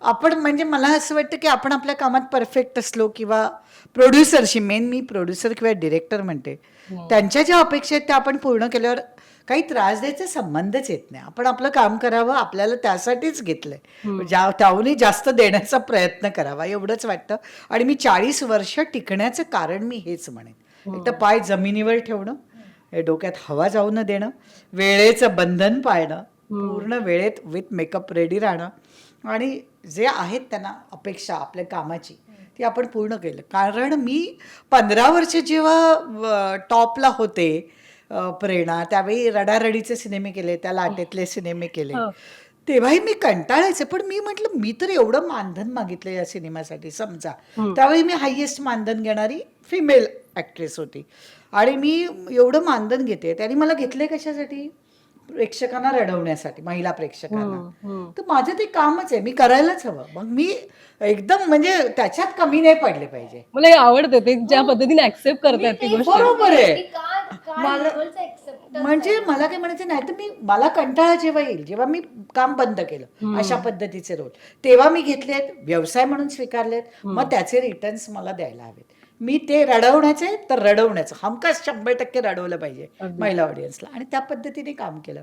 आपण म्हणजे मला असं वाटतं की आपण आपल्या कामात परफेक्ट असलो किंवा प्रोड्युसरशी, मेन मी प्रोड्युसर किंवा डिरेक्टर म्हणते, त्यांच्या ज्या अपेक्षा आहेत त्या आपण पूर्ण केल्यावर काही त्रास द्यायचा संबंधच येत नाही. आपण आपलं काम करावं, आपल्याला त्यासाठीच घेतलंय, त्याहूनही जास्त देण्याचा प्रयत्न करावा एवढंच वाटतं. आणि मी 40 वर्ष टिकण्याचं कारण मी हेच म्हणेन. एक तर पाय जमिनीवर ठेवणं, हे डोक्यात हवा जाऊ न देणं, वेळेचं बंधन पाळणं, पूर्ण वेळेत विथ मेकअप रेडी राहणं, आणि जे आहेत त्यांना अपेक्षा आपल्या कामाची ती आपण पूर्ण केलं. कारण मी 15 वर्ष जेव्हा टॉपला होते, प्रेरणा, त्यावेळी रडारडीचे सिनेमे केले, त्या लाटेतले सिनेमे केले, तेव्हाही मी कंटाळायचे. पण मी म्हटलं मी तर एवढं मानधन मागितलं या सिनेमासाठी, समजा त्यावेळी मी हायेस्ट मानधन घेणारी फिमेल ॲक्ट्रेस होती आणि मी एवढं मानधन घेते, त्यांनी मला घेतलंय कशासाठी? प्रेक्षकांना रडवण्यासाठी, महिला प्रेक्षकांना. तर माझं ते कामच आहे, मी करायलाच हवं. मग मी एकदम म्हणजे त्याच्यात कमी नाही पडले पाहिजे. मला हे आवडतं ते ज्या पद्धतीने ऍक्सेप्ट करतात ती गोष्ट. बरोबर आहे. की काय मला लेवलचं acceptance म्हणजे आहे. मला काय म्हणायचं नाही, तर मला कंटाळा जेव्हा येईल, जेव्हा मी काम बंद केलं अशा पद्धतीचे रोल, तेव्हा मी घेतलेत, व्यवसाय म्हणून स्वीकारलेत, मग त्याचे रिटर्न्स मला द्यायला हवेत. मी ते रडवण्याचे तर रडवण्याचं हमखास 100% रडवलं पाहिजे महिला ऑडियन्सला, आणि त्या पद्धतीने काम केलं.